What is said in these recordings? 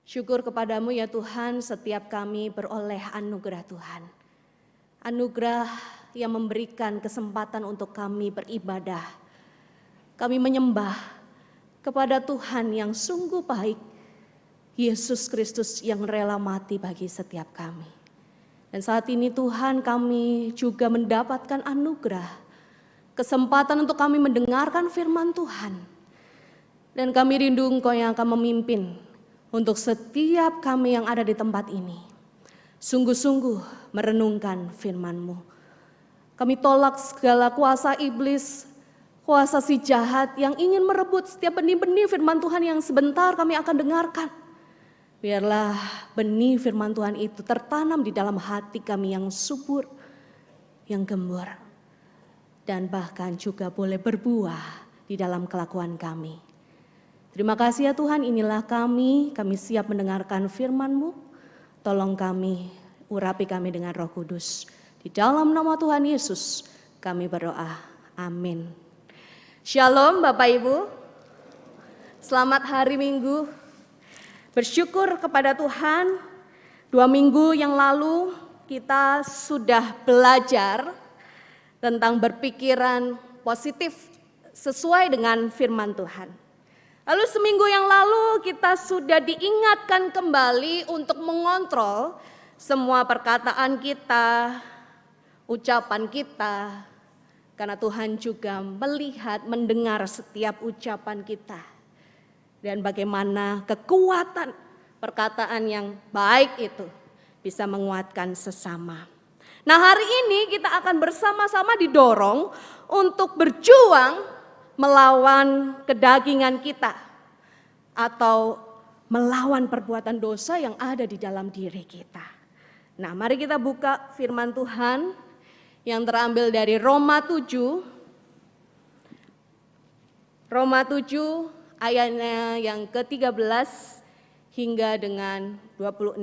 Syukur kepadamu ya Tuhan, setiap kami beroleh anugerah Tuhan. Anugerah yang memberikan kesempatan untuk kami beribadah. Kami menyembah kepada Tuhan yang sungguh baik, Yesus Kristus yang rela mati bagi setiap kami. Dan saat ini Tuhan, kami juga mendapatkan anugerah, kesempatan untuk kami mendengarkan firman Tuhan. Dan kami rindu Engkau yang akan memimpin untuk setiap kami yang ada di tempat ini. Sungguh-sungguh merenungkan firman-Mu. Kami tolak segala kuasa iblis, kuasa si jahat yang ingin merebut setiap benih-benih firman Tuhan yang sebentar kami akan dengarkan. Biarlah benih firman Tuhan itu tertanam di dalam hati kami yang subur, yang gembur. Dan bahkan juga boleh berbuah di dalam kelakuan kami. Terima kasih ya Tuhan, inilah kami siap mendengarkan firman-Mu. Tolong kami, urapi kami dengan Roh Kudus. Di dalam nama Tuhan Yesus kami berdoa, amin. Shalom Bapak Ibu, selamat hari Minggu. Bersyukur kepada Tuhan, 2 minggu yang lalu kita sudah belajar tentang berpikiran positif sesuai dengan firman Tuhan. Lalu seminggu yang lalu kita sudah diingatkan kembali untuk mengontrol semua perkataan kita, ucapan kita. Karena Tuhan juga melihat, mendengar setiap ucapan kita. Dan bagaimana kekuatan perkataan yang baik itu bisa menguatkan sesama. Nah, hari ini kita akan bersama-sama didorong untuk berjuang melawan kedagingan kita atau melawan perbuatan dosa yang ada di dalam diri kita. Nah, mari kita buka firman Tuhan yang terambil dari Roma 7. Roma 7 ayatnya yang ke-13 hingga dengan 26.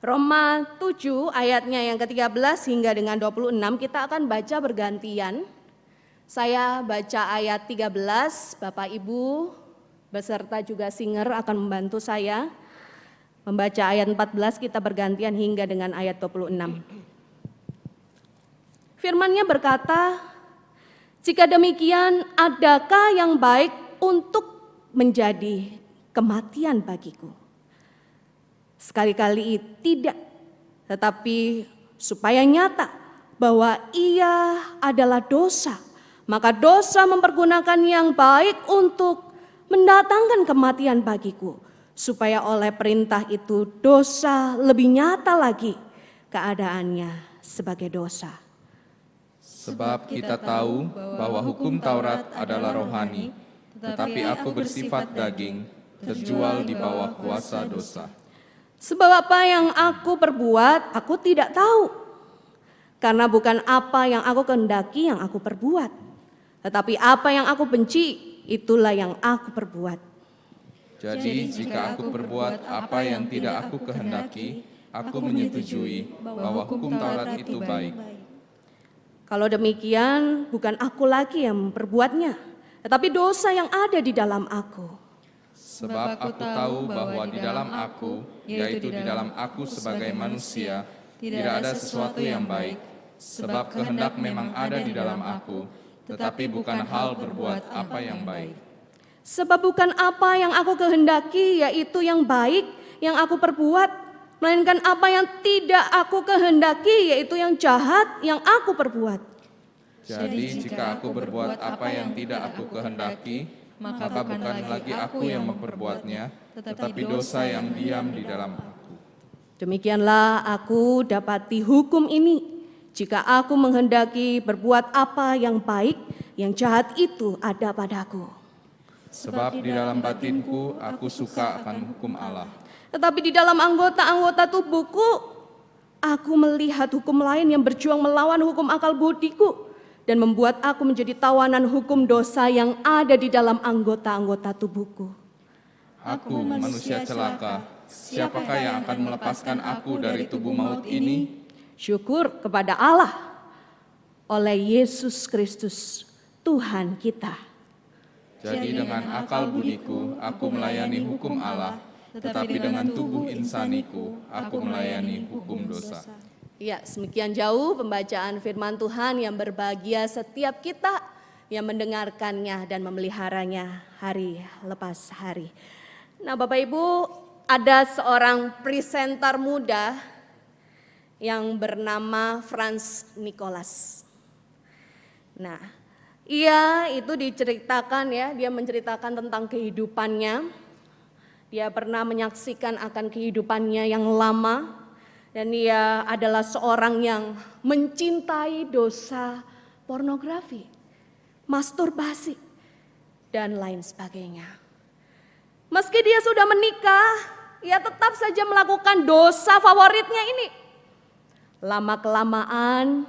Roma 7 ayatnya yang ke-13 hingga dengan 26 kita akan baca bergantian. Saya baca ayat 13, Bapak Ibu beserta juga singer akan membantu saya. Membaca ayat 14 kita bergantian hingga dengan ayat 26. Firman-Nya berkata, jika demikian adakah yang baik untuk menjadi kematian bagiku? Sekali-kali tidak, tetapi supaya nyata bahwa ia adalah dosa. Maka dosa mempergunakan yang baik untuk mendatangkan kematian bagiku. Supaya oleh perintah itu dosa lebih nyata lagi keadaannya sebagai dosa. Sebab kita tahu bahwa hukum Taurat adalah rohani, tetapi aku bersifat daging, terjual di bawah kuasa dosa. Sebab apa yang aku perbuat aku tidak tahu. Karena bukan apa yang aku kehendaki yang aku perbuat. Tetapi apa yang aku benci, itulah yang aku perbuat. Jadi jika aku perbuat apa yang tidak aku kehendaki, aku menyetujui bahwa hukum Taurat itu baik. Kalau demikian, bukan aku lagi yang memperbuatnya, tetapi dosa yang ada di dalam aku. Sebab aku tahu bahwa di dalam aku, yaitu di dalam aku sebagai manusia, tidak ada sesuatu yang baik. Sebab kehendak memang ada di dalam aku, tetapi bukan hal berbuat apa yang baik. Sebab bukan apa yang aku kehendaki, yaitu yang baik yang aku perbuat, melainkan apa yang tidak aku kehendaki, yaitu yang jahat yang aku perbuat. Jadi jika aku berbuat apa yang tidak aku kehendaki, maka bukan lagi aku yang memperbuatnya, tetapi dosa yang diam di dalam aku. Demikianlah aku dapati hukum ini. Jika aku menghendaki berbuat apa yang baik, yang jahat itu ada padaku. Sebab di dalam batinku aku suka akan hukum Allah. Tetapi di dalam anggota-anggota tubuhku, aku melihat hukum lain yang berjuang melawan hukum akal budiku dan membuat aku menjadi tawanan hukum dosa yang ada di dalam anggota-anggota tubuhku. Aku manusia celaka, siapakah yang akan melepaskan aku dari tubuh maut ini? Syukur kepada Allah oleh Yesus Kristus Tuhan kita. Jadi dengan akal budiku, aku melayani hukum Allah, tetapi dengan tubuh insaniku, aku melayani hukum dosa. Ya, semikian jauh pembacaan firman Tuhan yang berbahagia setiap kita yang mendengarkannya dan memeliharanya hari lepas hari. Nah, Bapak Ibu, ada seorang presenter muda yang bernama Frans Nicolas. Nah, ia itu diceritakan ya, dia menceritakan tentang kehidupannya. Dia pernah menyaksikan akan kehidupannya yang lama. Dan dia adalah seorang yang mencintai dosa pornografi, masturbasi, dan lain sebagainya. Meski dia sudah menikah, ia tetap saja melakukan dosa favoritnya ini. Lama-kelamaan,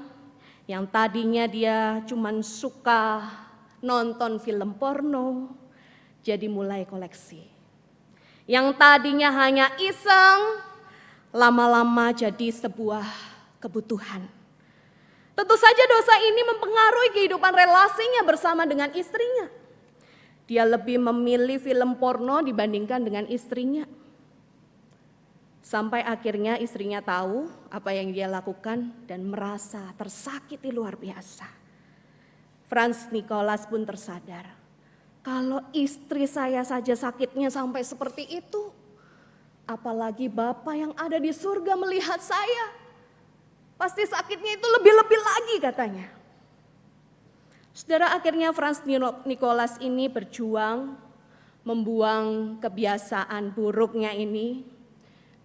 yang tadinya dia cuma suka nonton film porno, jadi mulai koleksi. Yang tadinya hanya iseng, lama-lama jadi sebuah kebutuhan. Tentu saja dosa ini mempengaruhi kehidupan relasinya bersama dengan istrinya. Dia lebih memilih film porno dibandingkan dengan istrinya. Sampai akhirnya istrinya tahu apa yang dia lakukan dan merasa tersakiti luar biasa. Frans Nicolas pun tersadar, kalau istri saya saja sakitnya sampai seperti itu, apalagi Bapa yang ada di surga melihat saya, pasti sakitnya itu lebih-lebih lagi katanya. Saudara, akhirnya Frans Nicolas ini berjuang membuang kebiasaan buruknya ini,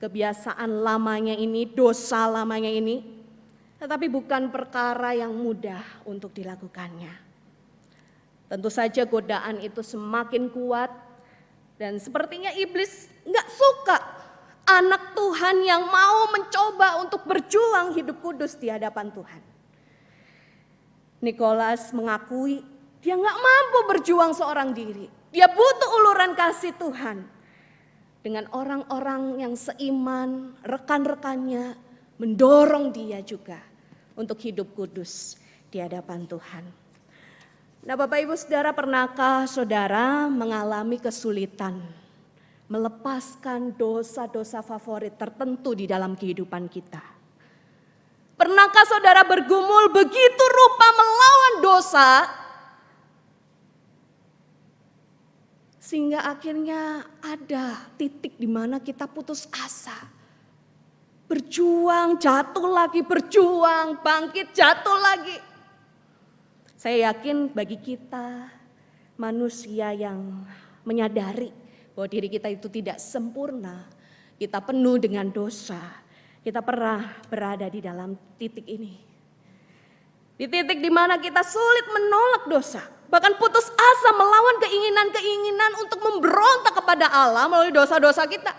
kebiasaan lamanya ini, dosa lamanya ini, tetapi bukan perkara yang mudah untuk dilakukannya. Tentu saja godaan itu semakin kuat dan sepertinya iblis nggak suka anak Tuhan yang mau mencoba untuk berjuang hidup kudus di hadapan Tuhan. Nicolas mengakui dia nggak mampu berjuang seorang diri. Dia butuh uluran kasih Tuhan. Dengan orang-orang yang seiman, rekan-rekannya mendorong dia juga untuk hidup kudus di hadapan Tuhan. Nah, Bapak Ibu Saudara, pernahkah saudara mengalami kesulitan melepaskan dosa-dosa favorit tertentu di dalam kehidupan kita? Pernahkah saudara bergumul begitu rupa melawan dosa sehingga akhirnya ada titik di mana kita putus asa? Berjuang, jatuh lagi, berjuang, bangkit, jatuh lagi. Saya yakin bagi kita manusia yang menyadari bahwa diri kita itu tidak sempurna, kita penuh dengan dosa, kita pernah berada di dalam titik ini. Di titik di mana kita sulit menolak dosa, bahkan putus asa melawan keinginan-keinginan untuk memberontak kepada Allah melalui dosa-dosa kita.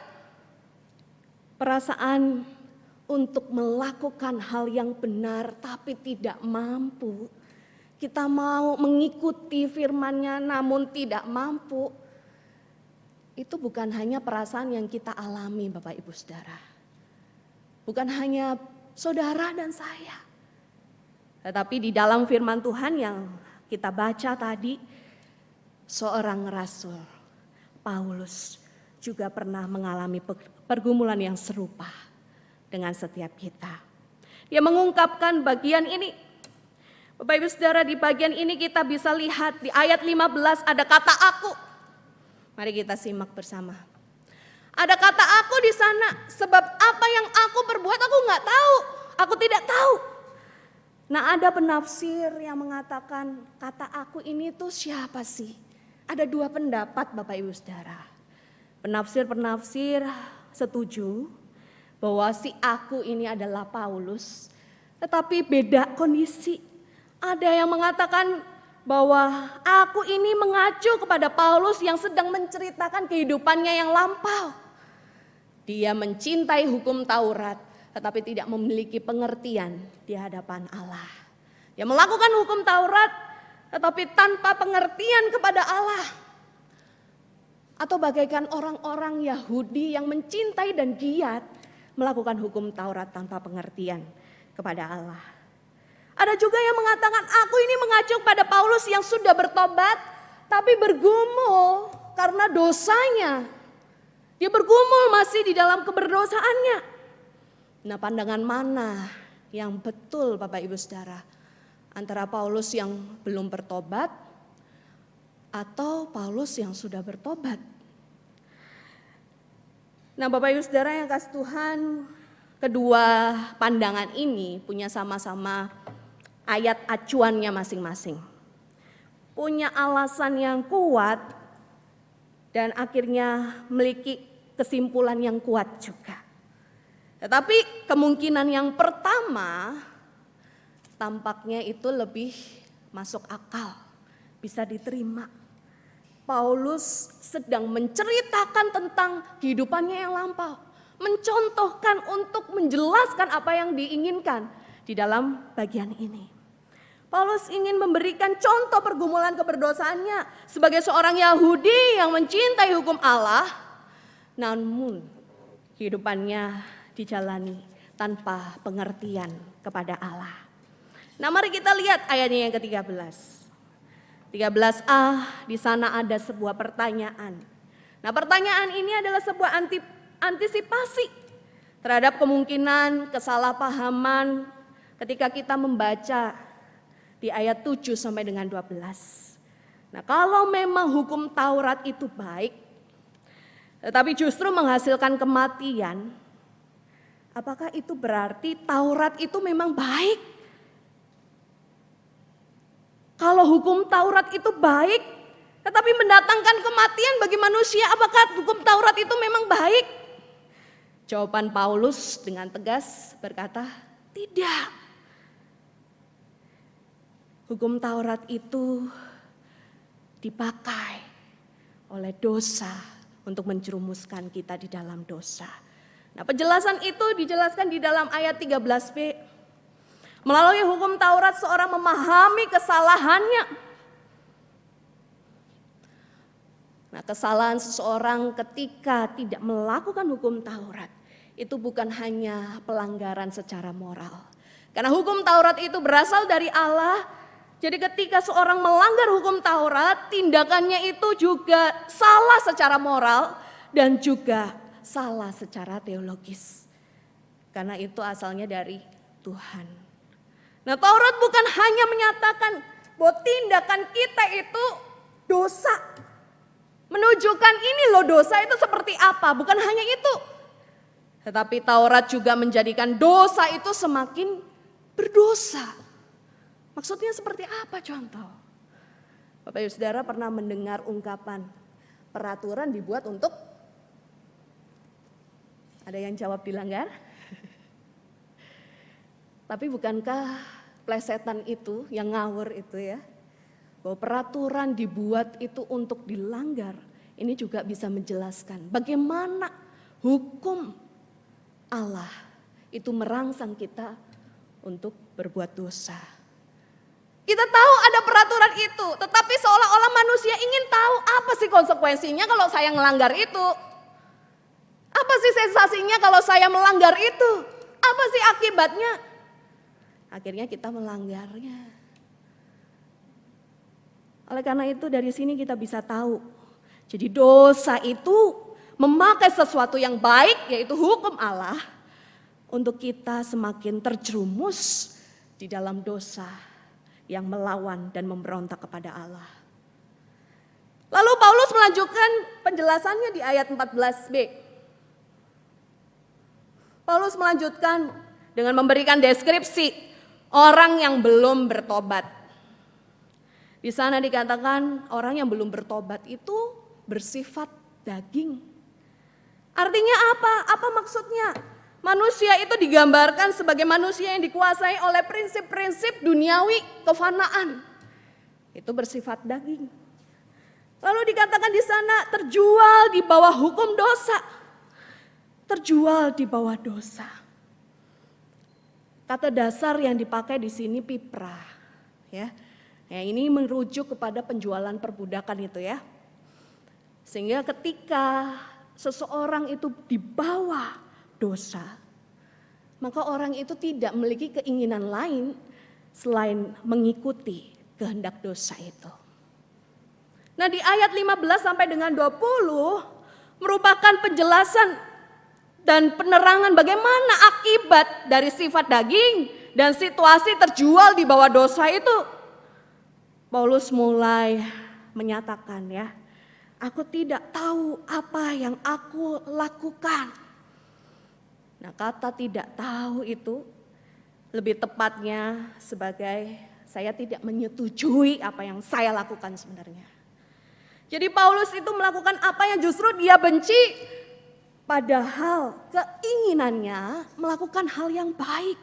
Perasaan untuk melakukan hal yang benar tapi tidak mampu. Kita mau mengikuti firman-Nya namun tidak mampu. Itu bukan hanya perasaan yang kita alami Bapak Ibu Saudara. Bukan hanya saudara dan saya. Tetapi di dalam firman Tuhan yang kita baca tadi, seorang rasul, Paulus, juga pernah mengalami pergumulan yang serupa dengan setiap kita. Dia mengungkapkan bagian ini. Bapak Ibu Saudara, di bagian ini kita bisa lihat di ayat 15 ada kata aku. Mari kita simak bersama. Ada kata aku di sana, sebab apa yang aku perbuat aku nggak tahu, aku tidak tahu. Nah, ada penafsir yang mengatakan kata aku ini tuh siapa sih? Ada dua pendapat Bapak Ibu Saudara. Penafsir setuju bahwa si aku ini adalah Paulus, tetapi beda kondisi. Ada yang mengatakan bahwa aku ini mengacu kepada Paulus yang sedang menceritakan kehidupannya yang lampau. Dia mencintai hukum Taurat tetapi tidak memiliki pengertian di hadapan Allah. Dia melakukan hukum Taurat tetapi tanpa pengertian kepada Allah. Atau bagaikan orang-orang Yahudi yang mencintai dan giat melakukan hukum Taurat tanpa pengertian kepada Allah. Ada juga yang mengatakan aku ini mengacu pada Paulus yang sudah bertobat tapi bergumul karena dosanya. Dia bergumul masih di dalam keberdosaannya. Nah, pandangan mana yang betul Bapak Ibu Saudara? Antara Paulus yang belum bertobat atau Paulus yang sudah bertobat? Nah, Bapak Ibu Saudara yang kasih Tuhan, kedua pandangan ini punya sama-sama ayat acuannya masing-masing. Punya alasan yang kuat dan akhirnya memiliki kesimpulan yang kuat juga. Tetapi kemungkinan yang pertama tampaknya itu lebih masuk akal, bisa diterima. Paulus sedang menceritakan tentang kehidupannya yang lampau, mencontohkan untuk menjelaskan apa yang diinginkan di dalam bagian ini. Paulus ingin memberikan contoh pergumulan keberdosaannya sebagai seorang Yahudi yang mencintai hukum Allah, namun kehidupannya dijalani tanpa pengertian kepada Allah. Nah, mari kita lihat ayatnya yang ke-13. 13a, di sana ada sebuah pertanyaan. Nah, pertanyaan ini adalah sebuah antisipasi terhadap kemungkinan kesalahpahaman ketika kita membaca di ayat 7 sampai dengan 12. Nah, kalau memang hukum Taurat itu baik, tetapi justru menghasilkan kematian, apakah itu berarti Taurat itu memang baik? Kalau hukum Taurat itu baik, tetapi mendatangkan kematian bagi manusia, apakah hukum Taurat itu memang baik? Jawaban Paulus dengan tegas berkata, tidak. Hukum Taurat itu dipakai oleh dosa untuk menjerumuskan kita di dalam dosa. Nah, penjelasan itu dijelaskan di dalam ayat 13b. Melalui hukum Taurat seorang memahami kesalahannya. Nah, kesalahan seseorang ketika tidak melakukan hukum Taurat itu bukan hanya pelanggaran secara moral. Karena hukum Taurat itu berasal dari Allah. Jadi ketika seorang melanggar hukum Taurat, tindakannya itu juga salah secara moral dan juga salah secara teologis. Karena itu asalnya dari Tuhan. Nah, Taurat bukan hanya menyatakan bahwa tindakan kita itu dosa. Menunjukkan ini loh dosa itu seperti apa, bukan hanya itu. Tetapi Taurat juga menjadikan dosa itu semakin berdosa. Maksudnya seperti apa contoh? Bapak Ibu Saudara pernah mendengar ungkapan peraturan dibuat untuk, ada yang jawab dilanggar? Tapi bukankah plesetan itu yang ngawur itu ya? Bahwa peraturan dibuat itu untuk dilanggar. Ini juga bisa menjelaskan bagaimana hukum Allah itu merangsang kita untuk berbuat dosa. Kita tahu ada peraturan itu, tetapi seolah-olah manusia ingin tahu apa sih konsekuensinya kalau saya melanggar itu. Apa sih sensasinya kalau saya melanggar itu? Apa sih akibatnya? Akhirnya kita melanggarnya. Oleh karena itu dari sini kita bisa tahu. Jadi dosa itu memakai sesuatu yang baik yaitu hukum Allah untuk kita semakin terjerumus di dalam dosa yang melawan dan memberontak kepada Allah. Lalu Paulus melanjutkan penjelasannya di ayat 14b. Paulus melanjutkan dengan memberikan deskripsi orang yang belum bertobat. Di sana dikatakan orang yang belum bertobat itu bersifat daging. Artinya apa? Apa maksudnya? Manusia itu digambarkan sebagai manusia yang dikuasai oleh prinsip-prinsip duniawi kefanaan. Itu bersifat daging. Lalu dikatakan di sana terjual di bawah hukum dosa. Terjual di bawah dosa. Kata dasar yang dipakai di sini pipra, ya. Ya, ini merujuk kepada penjualan perbudakan itu ya. Sehingga ketika seseorang itu dibawa dosa, maka orang itu tidak memiliki keinginan lain selain mengikuti kehendak dosa itu. Nah, di ayat 15 sampai dengan 20 merupakan penjelasan dan penerangan bagaimana akibat dari sifat daging dan situasi terjual di bawah dosa itu. Paulus mulai menyatakan ya, aku tidak tahu apa yang aku lakukan. Nah, kata tidak tahu itu lebih tepatnya sebagai saya tidak menyetujui apa yang saya lakukan sebenarnya. Jadi Paulus itu melakukan apa yang justru dia benci, padahal keinginannya melakukan hal yang baik.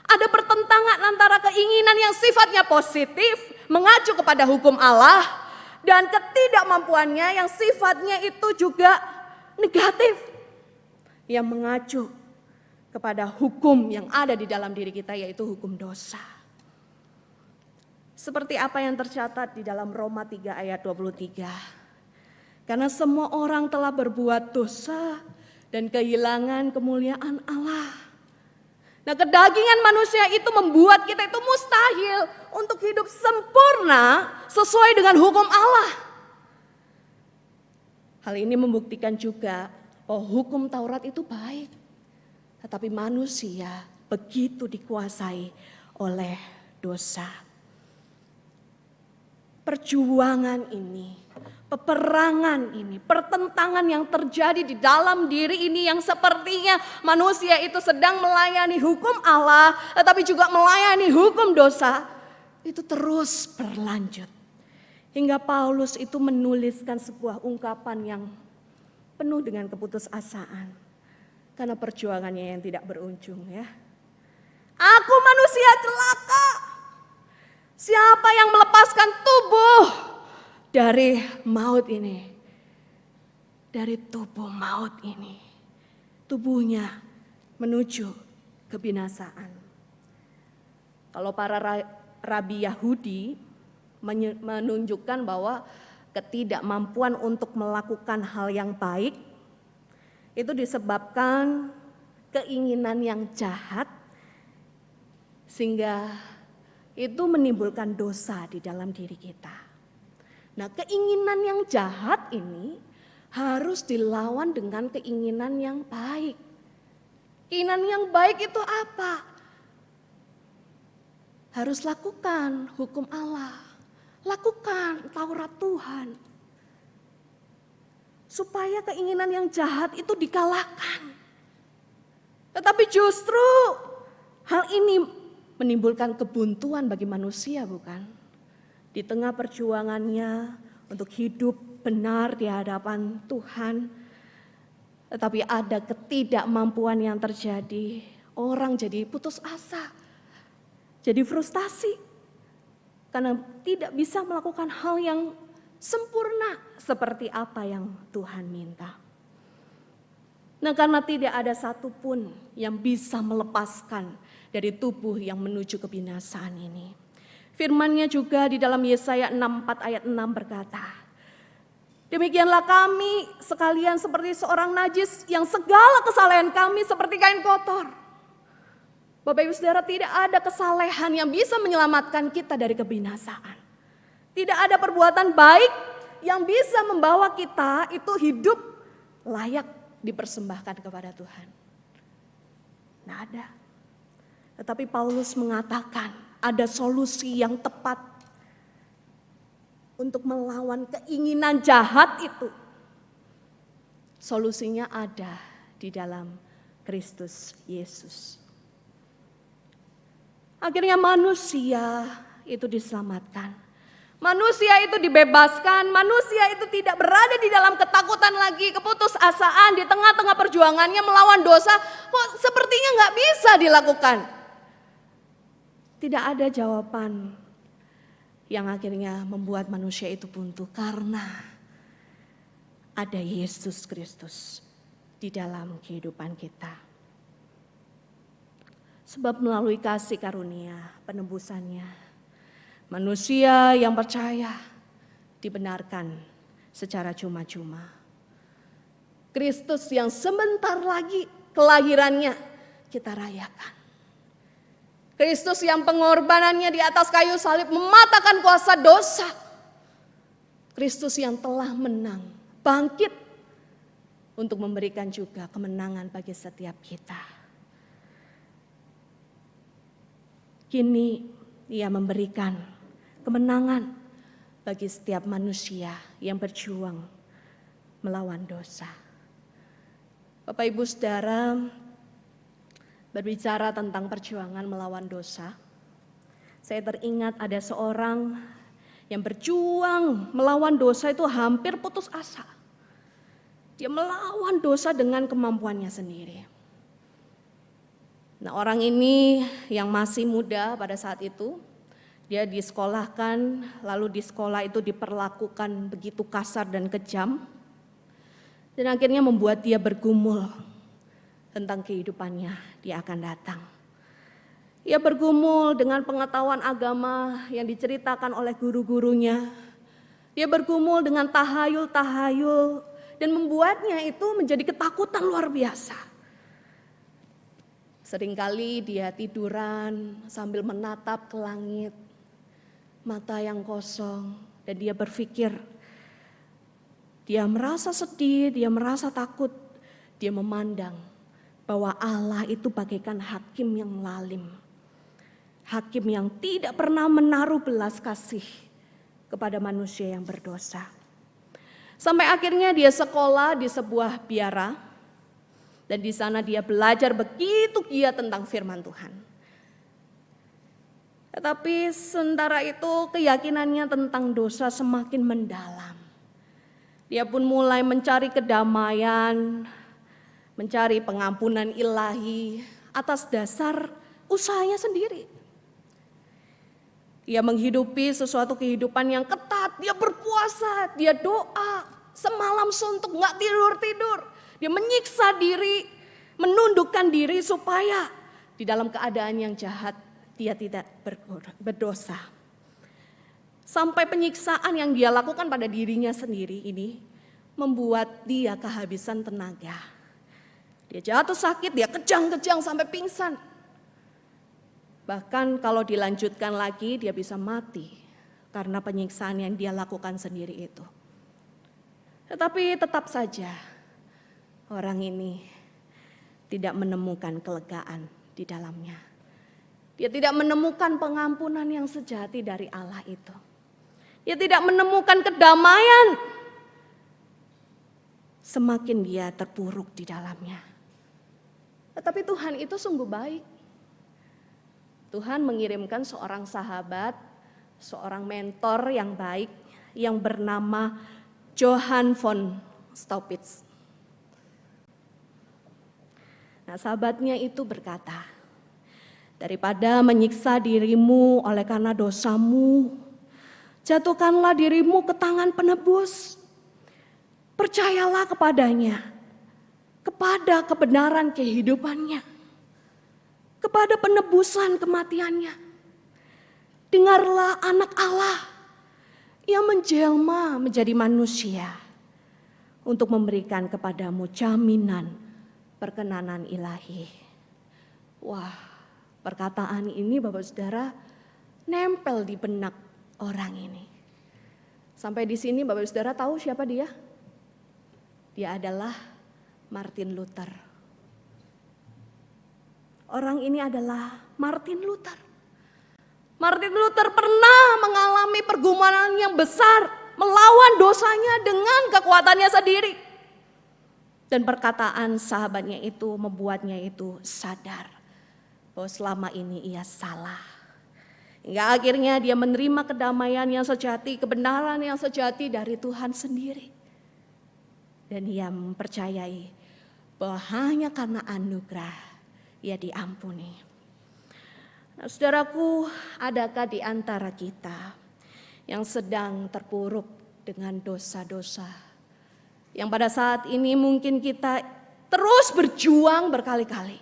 Ada pertentangan antara keinginan yang sifatnya positif, mengacu kepada hukum Allah, dan ketidakmampuannya yang sifatnya itu juga negatif, yang mengacu kepada hukum yang ada di dalam diri kita, yaitu hukum dosa. Seperti apa yang tercatat di dalam Roma 3 ayat 23. Karena semua orang telah berbuat dosa dan kehilangan kemuliaan Allah. Nah, kedagingan manusia itu membuat kita itu mustahil untuk hidup sempurna sesuai dengan hukum Allah. Hal ini membuktikan juga bahwa hukum Taurat itu baik. Tetapi manusia begitu dikuasai oleh dosa. Perjuangan ini, peperangan ini, pertentangan yang terjadi di dalam diri ini yang sepertinya manusia itu sedang melayani hukum Allah, tetapi juga melayani hukum dosa, itu terus berlanjut. Hingga Paulus itu menuliskan sebuah ungkapan yang penuh dengan keputusasaan. Karena perjuangannya yang tidak berujung ya. Aku manusia celaka. Siapa yang melepaskan tubuh dari maut ini? Dari tubuh maut ini. Tubuhnya menuju kebinasaan. Kalau para rabi Yahudi menunjukkan bahwa ketidakmampuan untuk melakukan hal yang baik itu disebabkan keinginan yang jahat, sehingga itu menimbulkan dosa di dalam diri kita. Nah, keinginan yang jahat ini harus dilawan dengan keinginan yang baik. Keinginan yang baik itu apa? Harus lakukan hukum Allah, lakukan Taurat Tuhan, supaya keinginan yang jahat itu dikalahkan. Tetapi justru hal ini menimbulkan kebuntuan bagi manusia, bukan? Di tengah perjuangannya untuk hidup benar di hadapan Tuhan, tetapi ada ketidakmampuan yang terjadi. Orang jadi putus asa, jadi frustasi, karena tidak bisa melakukan hal yang sempurna seperti apa yang Tuhan minta. Nah, karena tidak ada satupun yang bisa melepaskan dari tubuh yang menuju kebinasaan ini. Firman-Nya juga di dalam Yesaya 64 ayat 6 berkata, demikianlah kami sekalian seperti seorang najis yang segala kesalehan kami seperti kain kotor. Bapak Ibu Saudara, tidak ada kesalehan yang bisa menyelamatkan kita dari kebinasaan. Tidak ada perbuatan baik yang bisa membawa kita itu hidup layak dipersembahkan kepada Tuhan. Tidak ada. Tetapi Paulus mengatakan ada solusi yang tepat untuk melawan keinginan jahat itu. Solusinya ada di dalam Kristus Yesus. Akhirnya manusia itu diselamatkan. Manusia itu dibebaskan, manusia itu tidak berada di dalam ketakutan lagi, keputusasaan di tengah-tengah perjuangannya melawan dosa. Kok sepertinya gak bisa dilakukan. Tidak ada jawaban yang akhirnya membuat manusia itu buntu karena ada Yesus Kristus di dalam kehidupan kita. Sebab melalui kasih karunia penebusannya, manusia yang percaya dibenarkan secara cuma-cuma. Kristus yang sebentar lagi kelahirannya kita rayakan. Kristus yang pengorbanannya di atas kayu salib mematahkan kuasa dosa. Kristus yang telah menang, bangkit untuk memberikan juga kemenangan bagi setiap kita. Kini Ia memberikan kemenangan bagi setiap manusia yang berjuang melawan dosa. Bapak Ibu Saudara, berbicara tentang perjuangan melawan dosa, saya teringat ada seorang yang berjuang melawan dosa itu hampir putus asa. Dia melawan dosa dengan kemampuannya sendiri. Nah, orang ini yang masih muda pada saat itu, dia disekolahkan, lalu di sekolah itu diperlakukan begitu kasar dan kejam, dan akhirnya membuat dia bergumul tentang kehidupannya dia akan datang. Ia bergumul dengan pengetahuan agama yang diceritakan oleh guru-gurunya. Dia bergumul dengan tahayul-tahayul dan membuatnya itu menjadi ketakutan luar biasa. Seringkali dia tiduran sambil menatap ke langit, mata yang kosong, dan dia berpikir, dia merasa sedih, dia merasa takut, dia memandang bahwa Allah itu bagaikan hakim yang lalim. Hakim yang tidak pernah menaruh belas kasih kepada manusia yang berdosa. Sampai akhirnya dia sekolah di sebuah biara. Dan di sana dia belajar begitu giat tentang firman Tuhan. Tetapi sementara itu keyakinannya tentang dosa semakin mendalam. Dia pun mulai mencari kedamaian, mencari pengampunan ilahi atas dasar usahanya sendiri. Dia menghidupi sesuatu kehidupan yang ketat, dia berpuasa, dia doa, semalam suntuk, gak tidur-tidur. Dia menyiksa diri, menundukkan diri supaya di dalam keadaan yang jahat dia tidak berdosa. Sampai penyiksaan yang dia lakukan pada dirinya sendiri ini membuat dia kehabisan tenaga. Dia jatuh sakit, dia kejang-kejang sampai pingsan. Bahkan kalau dilanjutkan lagi dia bisa mati karena penyiksaan yang dia lakukan sendiri itu. Tetapi tetap saja orang ini tidak menemukan kelegaan di dalamnya. Dia tidak menemukan pengampunan yang sejati dari Allah itu. Dia tidak menemukan kedamaian. Semakin dia terpuruk di dalamnya. Tetapi Tuhan itu sungguh baik. Tuhan mengirimkan seorang sahabat, seorang mentor yang baik yang bernama Johann von Staupitz. Nah, sahabatnya itu berkata, daripada menyiksa dirimu oleh karena dosamu, jatuhkanlah dirimu ke tangan penebus. Percayalah kepadanya, kepada kebenaran kehidupannya, kepada penebusan kematiannya. Dengarlah anak Allah yang menjelma menjadi manusia untuk memberikan kepadamu jaminan perkenanan ilahi. Wah, perkataan ini Bapak Saudara nempel di benak orang ini. Sampai di sini Bapak Saudara tahu siapa dia? Dia adalah Martin Luther. Orang ini adalah Martin Luther. Martin Luther pernah mengalami pergumulan yang besar, melawan dosanya dengan kekuatannya sendiri. Dan perkataan sahabatnya itu membuatnya itu sadar bahwa selama ini ia salah. Hingga akhirnya dia menerima kedamaian yang sejati, kebenaran yang sejati dari Tuhan sendiri. Dan ia mempercayai bahwa hanya karena anugerah ia diampuni. Nah, saudaraku, adakah di antara kita yang sedang terpuruk dengan dosa-dosa? Yang pada saat ini mungkin kita terus berjuang berkali-kali.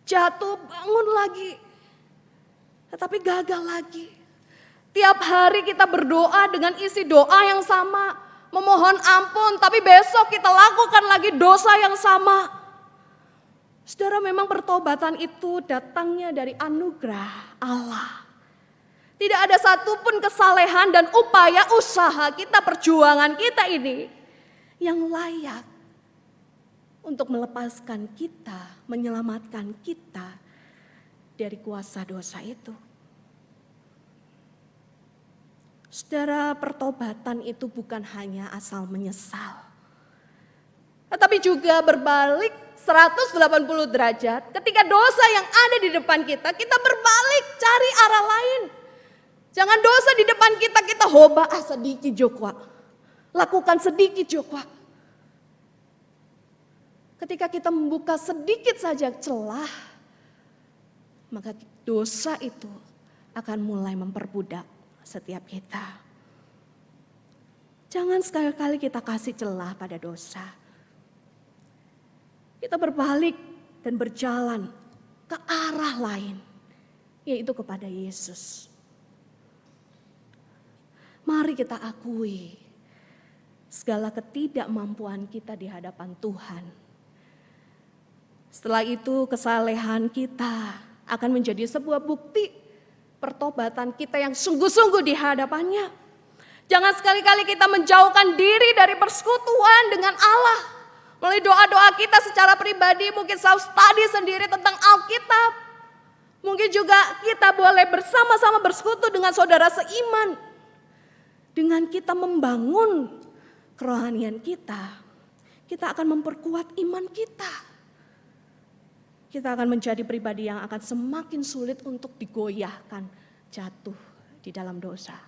Jatuh bangun lagi. Tetapi gagal lagi. Tiap hari kita berdoa dengan isi doa yang sama. Memohon ampun, tapi besok kita lakukan lagi dosa yang sama. Saudara, memang pertobatan itu datangnya dari anugerah Allah. Tidak ada satupun kesalehan dan upaya usaha kita, perjuangan kita ini yang layak untuk melepaskan kita, menyelamatkan kita dari kuasa dosa itu. Saudara, pertobatan itu bukan hanya asal menyesal, tetapi juga berbalik 180 derajat. Ketika dosa yang ada di depan kita, kita berbalik cari arah lain. Jangan dosa di depan kita, kita hoba sedikit jokwa. Lakukan sedikit jokwa. Ketika kita membuka sedikit saja celah, maka dosa itu akan mulai memperbudak setiap kita. Jangan sekali-kali kita kasih celah pada dosa. Kita berbalik dan berjalan ke arah lain, yaitu kepada Yesus. Mari kita akui segala ketidakmampuan kita di hadapan Tuhan. Setelah itu kesalehan kita akan menjadi sebuah bukti pertobatan kita yang sungguh-sungguh di hadapannya. Jangan sekali-kali kita menjauhkan diri dari persekutuan dengan Allah. Melalui doa-doa kita secara pribadi, mungkin self-study sendiri tentang Alkitab. Mungkin juga kita boleh bersama-sama bersekutu dengan saudara seiman. Dengan kita membangun kerohanian kita, kita akan memperkuat iman kita. Kita akan menjadi pribadi yang akan semakin sulit untuk digoyahkan, jatuh di dalam dosa.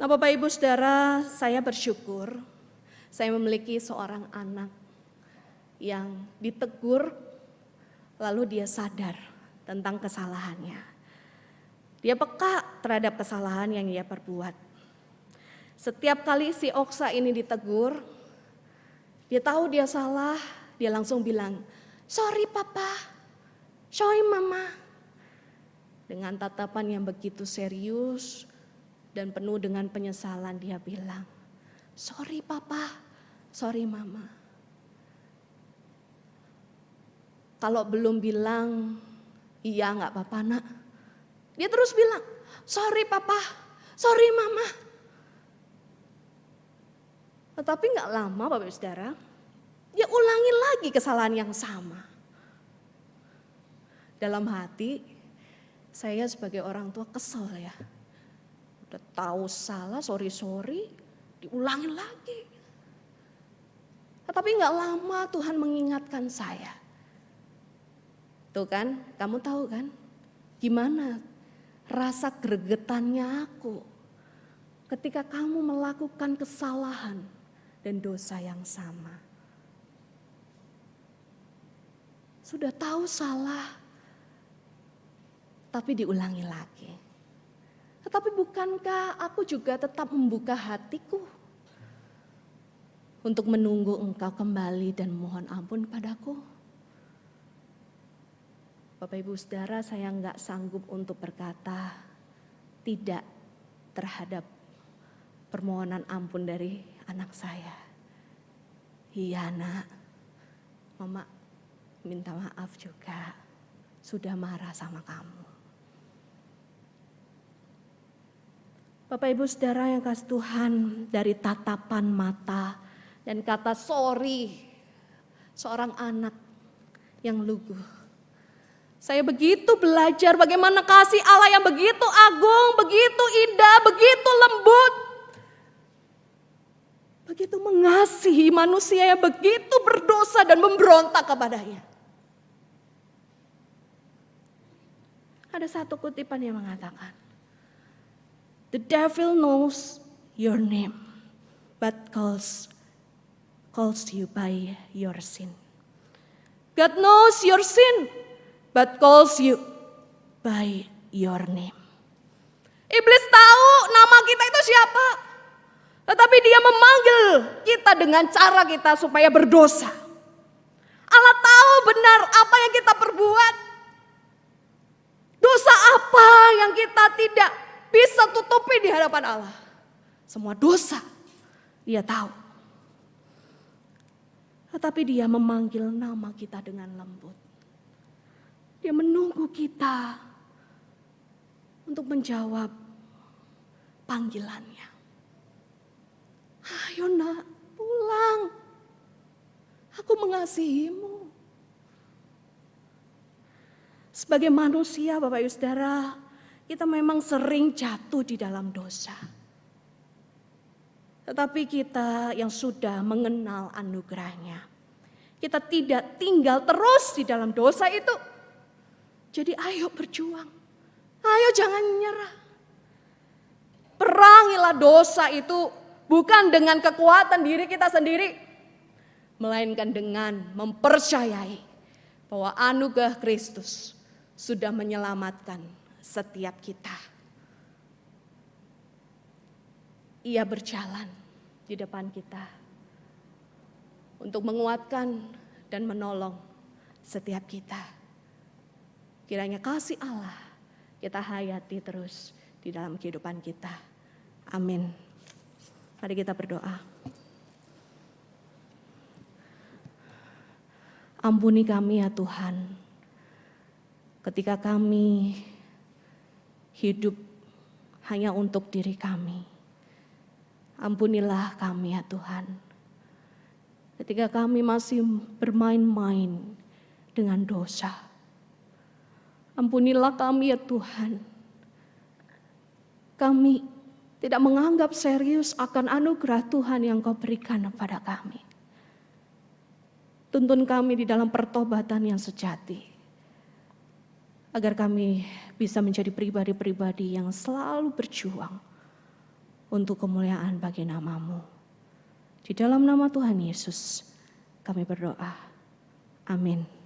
Nah, Bapak Ibu Saudara, saya bersyukur saya memiliki seorang anak yang ditegur lalu dia sadar tentang kesalahannya. Dia peka terhadap kesalahan yang dia perbuat. Setiap kali si Oksa ini ditegur, dia tahu dia salah, dia langsung bilang, "Sorry papa, sorry mama." Dengan tatapan yang begitu serius dan penuh dengan penyesalan dia bilang, "Sorry papa, sorry mama." Kalau belum bilang, "Iya gak apa-apa nak," dia terus bilang, "Sorry papa, sorry mama." Tetapi gak lama Bapak Ibu Saudara, dia ulangi lagi kesalahan yang sama. Dalam hati, saya sebagai orang tua kesel ya. Udah tahu salah, sorry, diulangin lagi. Tetapi gak lama Tuhan mengingatkan saya. Tuh kan, kamu tahu kan, gimana rasa gregetannya aku ketika kamu melakukan kesalahan dan dosa yang sama. Sudah tahu salah, tapi diulangi lagi. Tetapi bukankah aku juga tetap membuka hatiku untuk menunggu engkau kembali dan mohon ampun padaku? Bapak Ibu Saudara, saya enggak sanggup untuk berkata tidak terhadap permohonan ampun dari anak saya. Iya nak, mama minta maaf juga sudah marah sama kamu. Bapak Ibu Saudara yang kasih Tuhan, dari tatapan mata dan kata sorry seorang anak yang lugu, saya begitu belajar bagaimana kasih Allah yang begitu agung, begitu indah, begitu lembut. Begitu mengasihi manusia yang begitu berdosa dan memberontak kepadanya. Ada satu kutipan yang mengatakan, "The devil knows your name, but calls you by your sin. God knows your sin, but calls you by your name." Iblis tahu nama kita itu siapa, tetapi dia memanggil kita dengan cara kita supaya berdosa. Allah tahu benar apa yang kita perbuat. Dosa apa yang kita tidak bisa tutupi di hadapan Allah. Semua dosa dia tahu. Tetapi dia memanggil nama kita dengan lembut. Dia menunggu kita untuk menjawab panggilannya. Ayo nak, pulang. Aku mengasihimu. Sebagai manusia, Bapak Ibu Saudara, kita memang sering jatuh di dalam dosa. Tetapi kita yang sudah mengenal anugerahnya, kita tidak tinggal terus di dalam dosa itu. Jadi ayo berjuang, ayo jangan menyerah. Perangilah dosa itu bukan dengan kekuatan diri kita sendiri, melainkan dengan mempercayai bahwa anugerah Kristus sudah menyelamatkan setiap kita. Ia berjalan di depan kita untuk menguatkan dan menolong setiap kita. Kiranya kasih Allah kita hayati terus di dalam kehidupan kita. Amin. Mari kita berdoa. Ampuni kami ya Tuhan, ketika kami hidup hanya untuk diri kami. Ampunilah kami ya Tuhan, ketika kami masih bermain-main dengan dosa. Ampunilah kami ya Tuhan, kami tidak menganggap serius akan anugerah Tuhan yang Kau berikan kepada kami. Tuntun kami di dalam pertobatan yang sejati, agar kami bisa menjadi pribadi-pribadi yang selalu berjuang untuk kemuliaan bagi nama-Mu. Di dalam nama Tuhan Yesus kami berdoa. Amin.